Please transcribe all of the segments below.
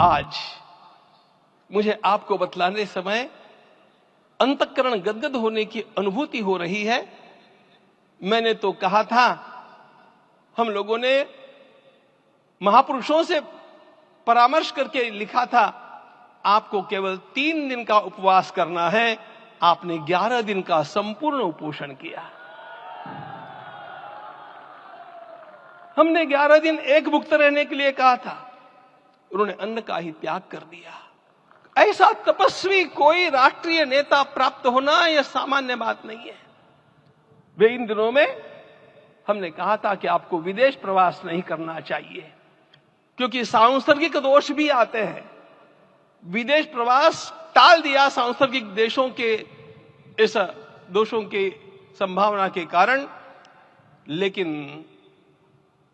आज मुझे आपको बतलाने समय अंतःकरण गदगद होने की अनुभूति हो रही है। मैंने तो कहा था, हम लोगों ने महापुरुषों से परामर्श करके लिखा था, आपको केवल 3 दिन का उपवास करना है। आपने 11 दिन का संपूर्ण उपोषण किया। हमने 11 दिन एक भुक्त रहने के लिए कहा था, उन्होंने अन्न का ही त्याग कर दिया। ऐसा तपस्वी कोई राष्ट्रीय नेता प्राप्त होना यह सामान्य बात नहीं है। वे इन दिनों में हमने कहा था कि आपको विदेश प्रवास नहीं करना चाहिए, क्योंकि सांसर्गिक दोष भी आते हैं। विदेश प्रवास टाल दिया सांसर्गिक देशों के इस दोषों की संभावना के कारण, लेकिन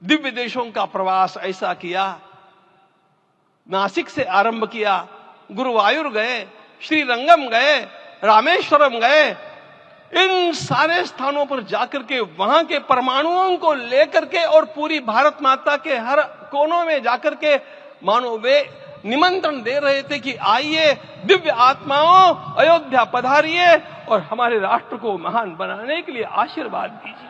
दिव्य देशों का प्रवास ऐसा किया। नासिक से आरंभ किया, गुरुवायूर गए, श्रीरंगम गए, रामेश्वरम गए। इन सारे स्थानों पर जाकर के वहां के परमाणुओं को लेकर के और पूरी भारत माता के हर कोनों में जाकर के मानो वे निमंत्रण दे रहे थे कि आइए दिव्य आत्माओं, अयोध्या पधारिए और हमारे राष्ट्र को महान बनाने के लिए आशीर्वाद दीजिए।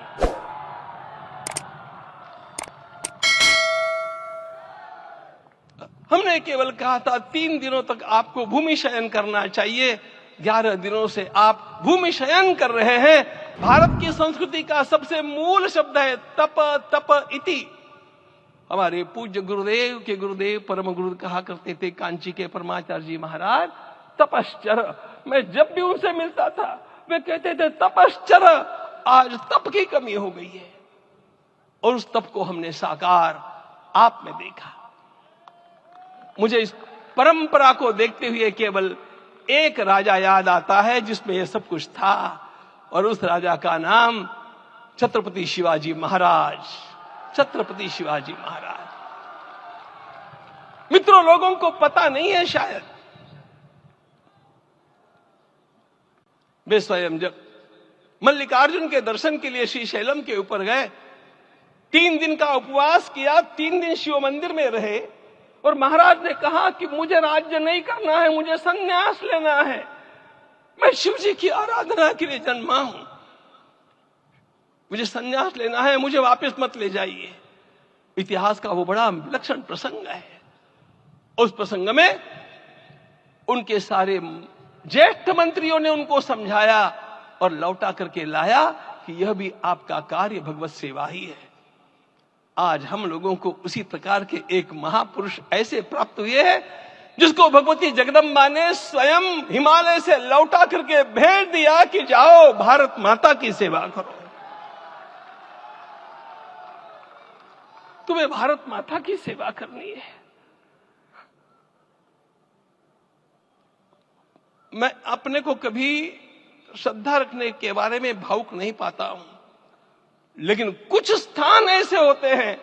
हमने केवल कहा था 3 दिनों तक आपको भूमि शयन करना चाहिए। 11 दिनों से आप भूमि शयन कर रहे हैं। भारत की संस्कृति का सबसे मूल शब्द है तप तप इति। हमारे पूज्य गुरुदेव के गुरुदेव परम गुरु कहा करते थे, कांची के परमाचार्य जी महाराज, तपश्चर। मैं जब भी उनसे मिलता था वे कहते थे तपश्चर। आज तप की कमी हो गई है और उस तप को हमने साकार आप में देखा। मुझे इस परंपरा को देखते हुए केवल एक राजा याद आता है जिसमें यह सब कुछ था, और उस राजा का नाम छत्रपति शिवाजी महाराज। छत्रपति शिवाजी महाराज। मित्रों, लोगों को पता नहीं है शायद, वे स्वयं जब मल्लिकार्जुन के दर्शन के लिए श्रीशैलम के ऊपर गए, 3 दिन का उपवास किया, 3 दिन शिव मंदिर में रहे, और महाराज ने कहा कि मुझे राज्य नहीं करना है, मुझे संन्यास लेना है, मैं शिव जी की आराधना के लिए जन्मा हूं, मुझे संन्यास लेना है, मुझे वापस मत ले जाइए। इतिहास का वो बड़ा विलक्षण प्रसंग है। उस प्रसंग में उनके सारे ज्येष्ठ मंत्रियों ने उनको समझाया और लौटा करके लाया कि यह भी आपका कार्य भगवत सेवा ही है। आज हम लोगों को उसी प्रकार के एक महापुरुष ऐसे प्राप्त हुए हैं जिसको भगवती जगदम्बा ने स्वयं हिमालय से लौटा करके भेज दिया कि जाओ भारत माता की सेवा करो। तुम्हें भारत माता की सेवा करनी है। मैं अपने को कभी श्रद्धा रखने के बारे में भावुक नहीं पाता हूं, लेकिन कुछ स्थान ऐसे होते हैं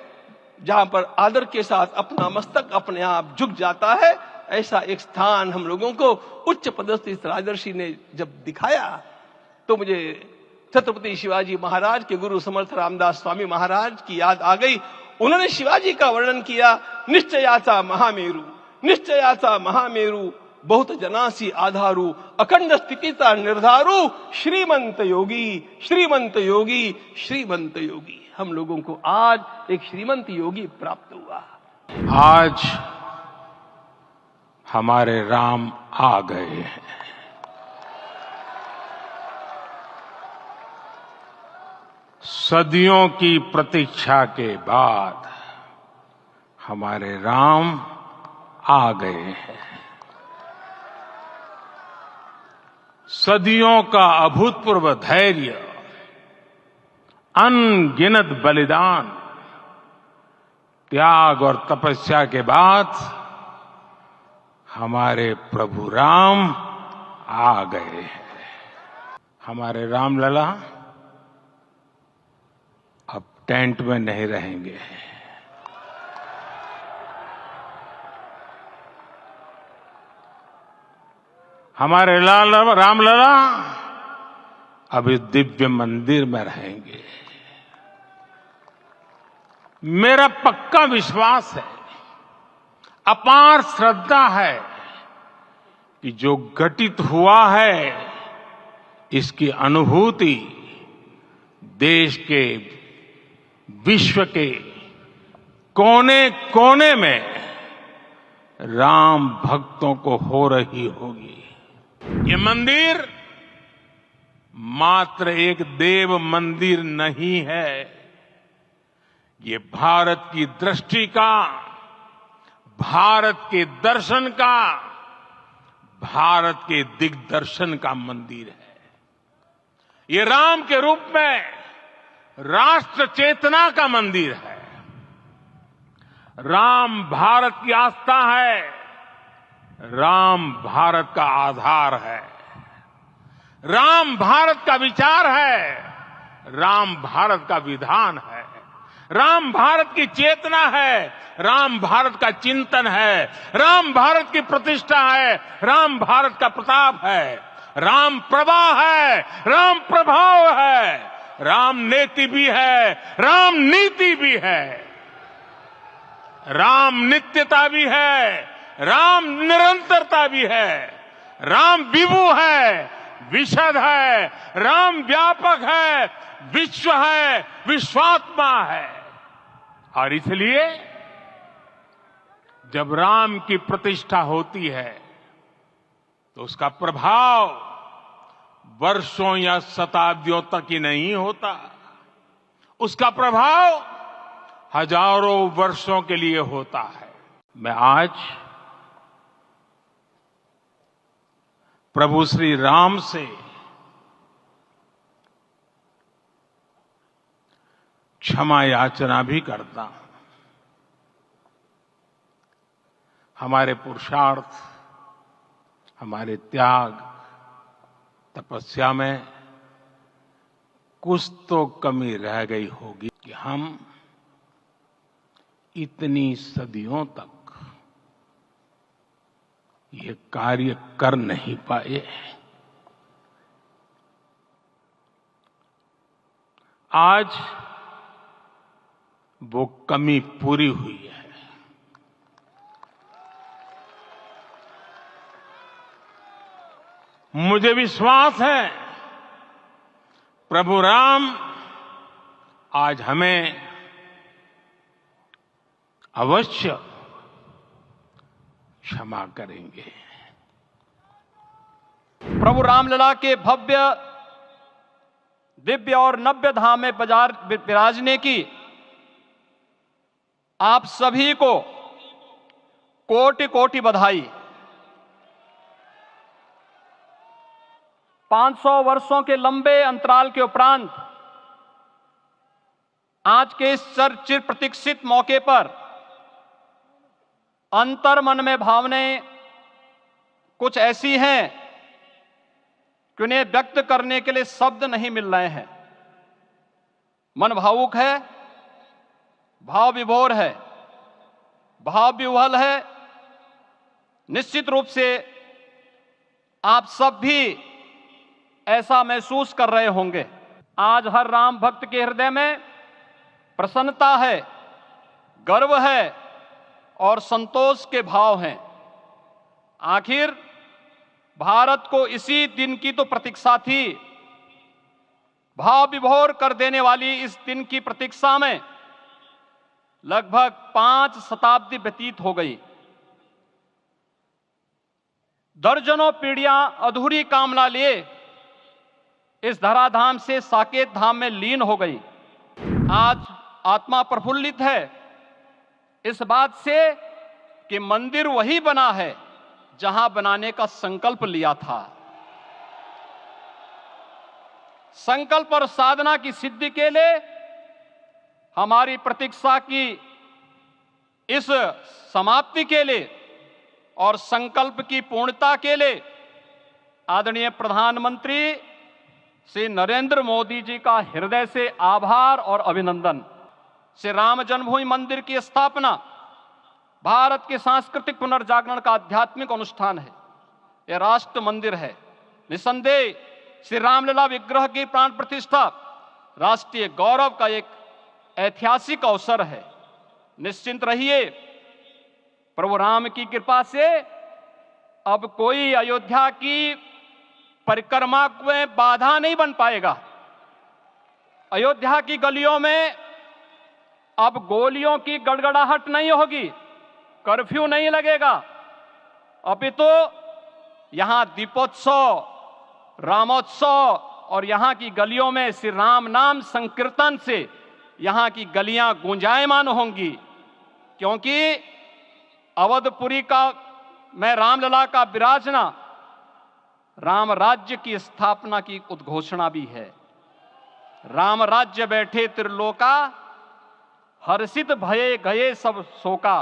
जहां पर आदर के साथ अपना मस्तक अपने आप झुक जाता है। ऐसा एक स्थान हम लोगों को उच्च पदस्थ इस राजर्षि ने जब दिखाया तो मुझे छत्रपति शिवाजी महाराज के गुरु समर्थ रामदास स्वामी महाराज की याद आ गई। उन्होंने शिवाजी का वर्णन किया, निश्चयाचा महामेरु, निश्चयाचा महामेरु, बहुत जनासी आधारू, अखंड स्थितिता निर्धारू, श्रीमंत योगी, श्रीमंत योगी, श्रीमंत योगी। हम लोगों को आज एक श्रीमंत योगी प्राप्त हुआ। आज हमारे राम आ गए हैं। सदियों की प्रतीक्षा के बाद हमारे राम आ गए हैं। सदियों का अभूतपूर्व धैर्य, अनगिनत बलिदान, त्याग और तपस्या के बाद हमारे प्रभु राम आ गए हैं। हमारे रामलला अब टेंट में नहीं रहेंगे। हमारे रामलला अब इस दिव्य मंदिर में रहेंगे। मेरा पक्का विश्वास है अपार श्रद्धा है कि जो घटित हुआ है इसकी अनुभूति देश के, विश्व के कोने कोने में राम भक्तों को हो रही होगी। ये मंदिर मात्र एक देव मंदिर नहीं है, ये भारत की दृष्टि का, भारत के दर्शन का, भारत के दिग्दर्शन का मंदिर है। ये राम के रूप में राष्ट्र चेतना का मंदिर है। राम भारत की आस्था है, राम भारत का आधार है, राम भारत का विचार है, राम भारत का विधान है, राम भारत की चेतना है, राम भारत का चिंतन है, राम भारत की प्रतिष्ठा है, राम भारत का प्रताप है, राम प्रवाह है, राम प्रभाव है, राम नेति भी है, राम नीति भी है, राम नित्यता भी है, राम निरंतरता भी है, राम विभु है, विशद है, राम व्यापक है, विश्व है, विश्वात्मा है। और इसलिए जब राम की प्रतिष्ठा होती है तो उसका प्रभाव वर्षों या शताब्दियों तक ही नहीं होता, उसका प्रभाव हजारों वर्षों के लिए होता है। मैं आज प्रभु श्री राम से क्षमा याचना भी करता हूं। हमारे पुरुषार्थ, हमारे त्याग, तपस्या में कुछ तो कमी रह गई होगी कि हम इतनी सदियों तक ये कार्य कर नहीं पाए। आज वो कमी पूरी हुई है। मुझे विश्वास है प्रभु राम आज हमें अवश्य क्षमा करेंगे। प्रभु रामलला के भव्य, दिव्य और नव्य धाम में विराजने की आप सभी को कोटि कोटि बधाई। 500 वर्षों के लंबे अंतराल के उपरांत आज के इस चिर प्रतीक्षित मौके पर अंतर मन में भावनाएं कुछ ऐसी हैं कि उन्हें व्यक्त करने के लिए शब्द नहीं मिल रहे हैं। मन भावुक है, भाव विभोर है, भाव विह्वल है। निश्चित रूप से आप सब भी ऐसा महसूस कर रहे होंगे। आज हर राम भक्त के हृदय में प्रसन्नता है, गर्व है और संतोष के भाव हैं। आखिर भारत को इसी दिन की तो प्रतीक्षा थी। भाव विभोर कर देने वाली इस दिन की प्रतीक्षा में लगभग 5 शताब्दी व्यतीत हो गई। दर्जनों पीढ़ियां अधूरी कामना लिए इस धराधाम से साकेत धाम में लीन हो गई। आज आत्मा प्रफुल्लित है इस बात से कि मंदिर वही बना है जहां बनाने का संकल्प लिया था। संकल्प और साधना की सिद्धि के लिए हमारी प्रतीक्षा की इस समाप्ति के लिए और संकल्प की पूर्णता के लिए आदरणीय प्रधानमंत्री श्री नरेंद्र मोदी जी का हृदय से आभार और अभिनंदन। श्री राम जन्मभूमि मंदिर की स्थापना भारत के सांस्कृतिक पुनर्जागरण का आध्यात्मिक अनुष्ठान है। यह राष्ट्र मंदिर है। निसंदेह श्री रामलला विग्रह की प्राण प्रतिष्ठा राष्ट्रीय गौरव का एक ऐतिहासिक अवसर है। निश्चिंत रहिए, प्रभु राम की कृपा से अब कोई अयोध्या की परिक्रमा में बाधा नहीं बन पाएगा। अयोध्या की गलियों में अब गोलियों की गड़गड़ाहट नहीं होगी, कर्फ्यू नहीं लगेगा। अपितु यहां दीपोत्सव, रामोत्सव और यहां की गलियों में श्री राम नाम संकीर्तन से यहां की गलियां गूंजायमान होंगी, क्योंकि अवधपुरी का में रामलला का विराजना राम राज्य की स्थापना की उद्घोषणा भी है। राम राज्य बैठे त्रिलोका, हर्षित भये गए सब शोका।